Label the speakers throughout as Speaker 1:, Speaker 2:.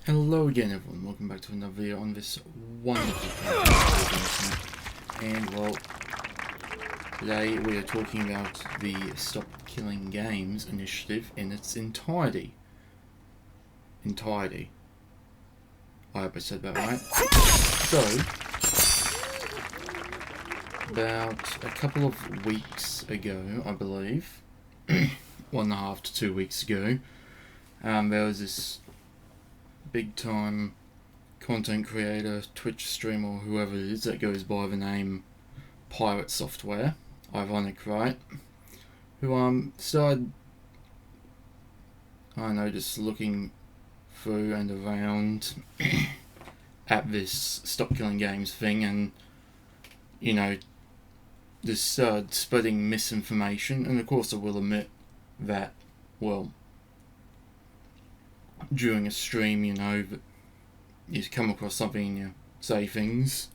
Speaker 1: Hello again everyone, welcome back to another video on this wonderful podcast. And well, today we are talking about the Stop Killing Games initiative in its entirety. I hope I said that right. So, about a couple of weeks ago, I believe, 1.5 to 2 weeks ago, there was this big time content creator, Twitch streamer, or whoever it is that goes by the name Pirate Software, ironic, right? Who started, I don't know, just looking through and around at this Stop Killing Games thing, and just started spreading misinformation. And of course, I will admit that, well, during a stream, you come across something and you say things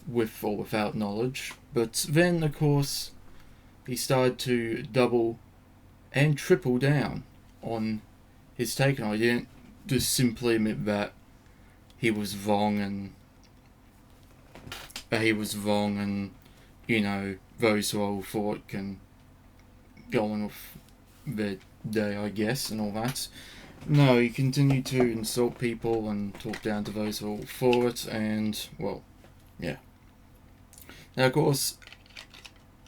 Speaker 1: with or without knowledge. But then, of course, he started to double and triple down on his take on it. He didn't just simply admit that he was wrong and those who are all for it can go on with their day, I guess, and all that. No, he continued to insult people and talk down to those who are all for it, and, well, yeah. Now, of course,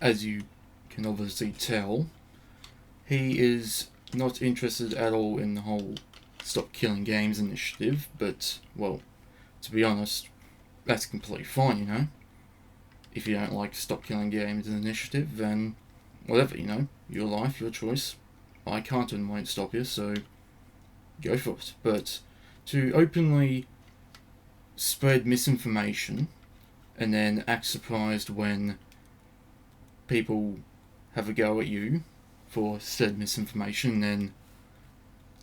Speaker 1: as you can obviously tell, he is not interested at all in the whole Stop Killing Games initiative, but, well, to be honest, that's completely fine, If you don't like Stop Killing Games initiative, then whatever, your life, your choice. I can't and won't stop you, so go for it. But to openly spread misinformation and then act surprised when people have a go at you for said misinformation, and then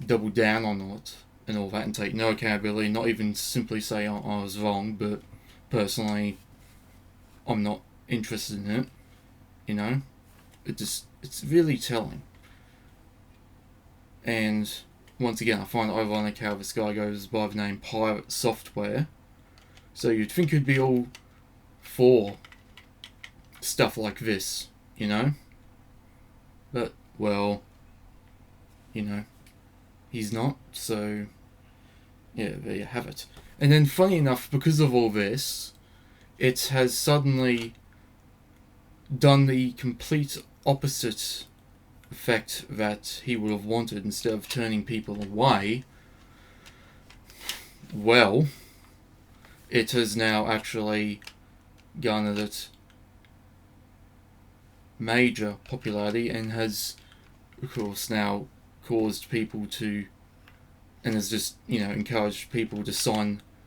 Speaker 1: double down on it and all that and take no accountability, not even simply say I was wrong, but personally I'm not interested in it, it's really telling. And once again, I find it ironic how this guy goes by the name Pirate Software. So you'd think he'd be all for stuff like this, But, well, he's not, so yeah, there you have it. And then, funny enough, because of all this, it has suddenly done the complete opposite effect that he would have wanted. Instead of turning people away, well, it has now actually garnered it major popularity and has, of course, now caused people to, and has just, encouraged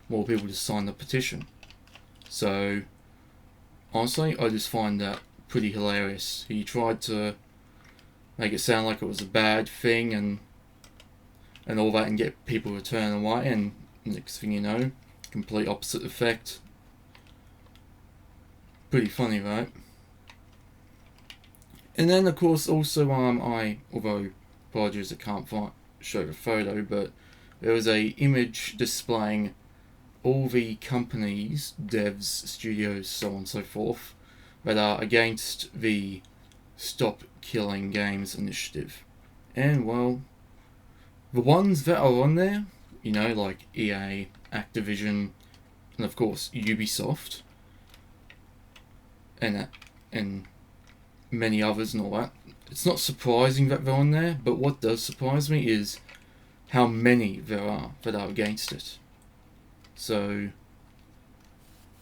Speaker 1: more people to sign the petition. So, honestly, I just find that pretty hilarious. He tried to make it sound like it was a bad thing and all that, and get people to turn away, and next thing you know, complete opposite effect. Pretty funny, right? And then, of course, also, although, apologies, I can't show the photo, but there was a image displaying all the companies, devs, studios, so on and so forth, that are against the Stop Killing Games initiative. And, well, the ones that are on there, like EA, Activision, and of course Ubisoft, and many others and all that, it's not surprising that they're on there, but what does surprise me is how many there are that are against it. So,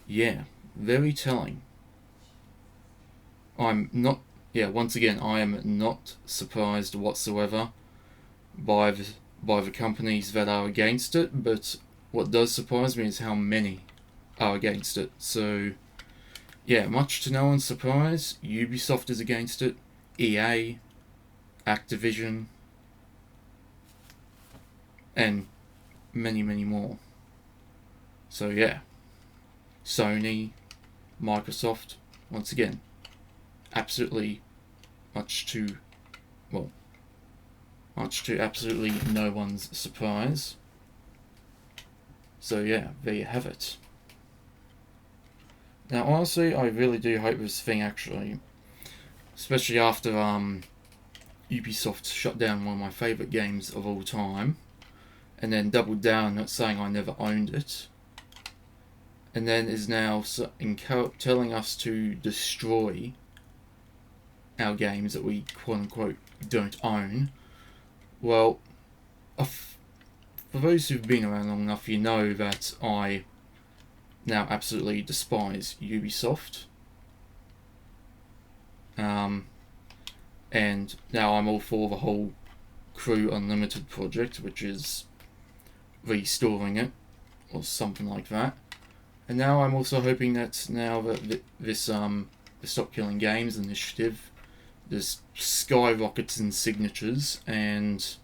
Speaker 1: yeah, very telling. Once again, I am not surprised whatsoever by the companies that are against it, but what does surprise me is how many are against it. So, yeah, much to no one's surprise, Ubisoft is against it, EA, Activision, and many, many more. So yeah, Sony, Microsoft, once again, absolutely much to absolutely no one's surprise. So yeah, there you have it. Now honestly, I really do hope this thing actually, especially after Ubisoft shut down one of my favourite games of all time, and then doubled down, not saying I never owned it, and then is now telling us to destroy our games that we quote unquote don't own. Well, for those who've been around long enough, you know that I now absolutely despise Ubisoft. And now I'm all for the whole Crew Unlimited project, which is restoring it, or something like that. And now I'm also hoping that now that this the Stop Killing Games initiative, this skyrockets in signatures, and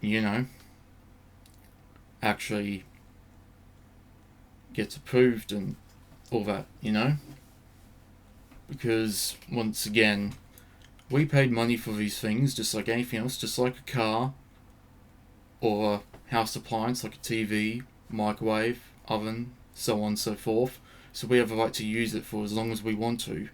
Speaker 1: you know, actually gets approved and all that, you know, because once again, we paid money for these things just like anything else, just like a car or a house appliance like a TV, microwave, oven, so on and so forth. So we have the right to use it for as long as we want to.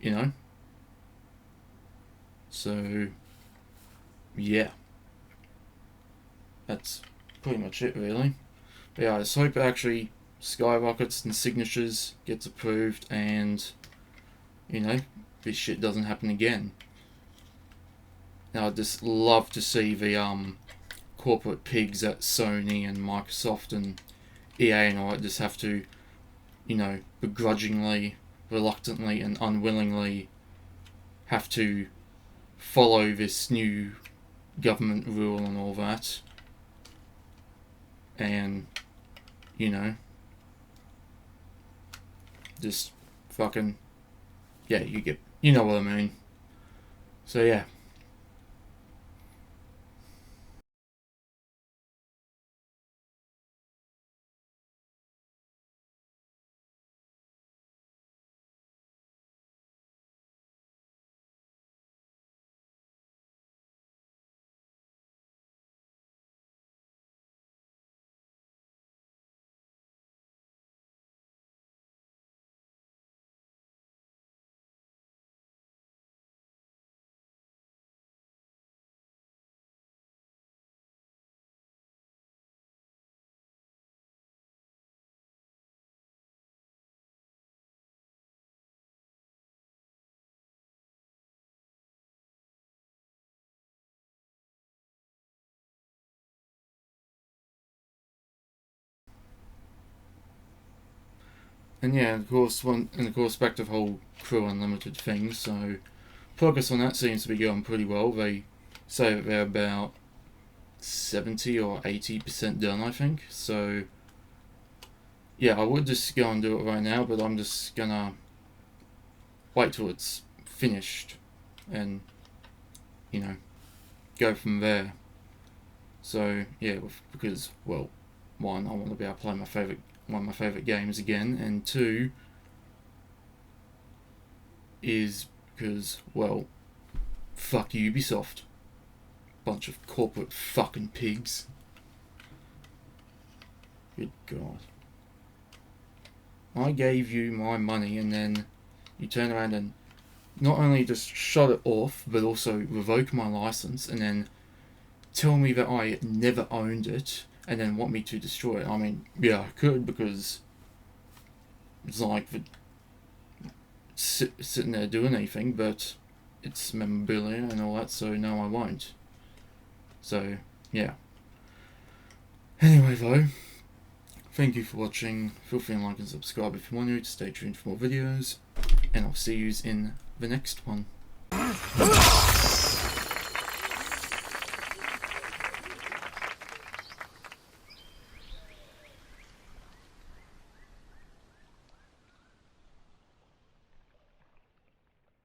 Speaker 1: You know? So, yeah. That's pretty much it, really. But yeah, I just hope it actually skyrockets and signatures, gets approved, and, you know, this shit doesn't happen again. Now, I'd just love to see the corporate pigs at Sony and Microsoft and EA and all that just have to, you know, begrudgingly, reluctantly, and unwillingly have to follow this new government rule and all that. And, you know, just fucking, yeah, you know what I mean. So yeah. And yeah, of course, back to the whole Crew Unlimited thing. So progress on that seems to be going pretty well. They say that they're about 70 or 80% done, I think. So yeah, I would just go and do it right now, but I'm just gonna wait till it's finished and, you know, go from there. So yeah, because, well, one, I want to be able to play one of my favorite games again, and two is because, well, fuck Ubisoft, bunch of corporate fucking pigs. Good God. I gave you my money and then you turn around and not only just shut it off, but also revoke my license and then tell me that I never owned it and then want me to destroy it. I mean, yeah, I could, because it's not like sitting there doing anything, but it's memorabilia and all that, so no, I won't. So, yeah. Anyway, though, thank you for watching. Feel free to like and subscribe if you want to. Stay tuned for more videos, and I'll see you in the next one.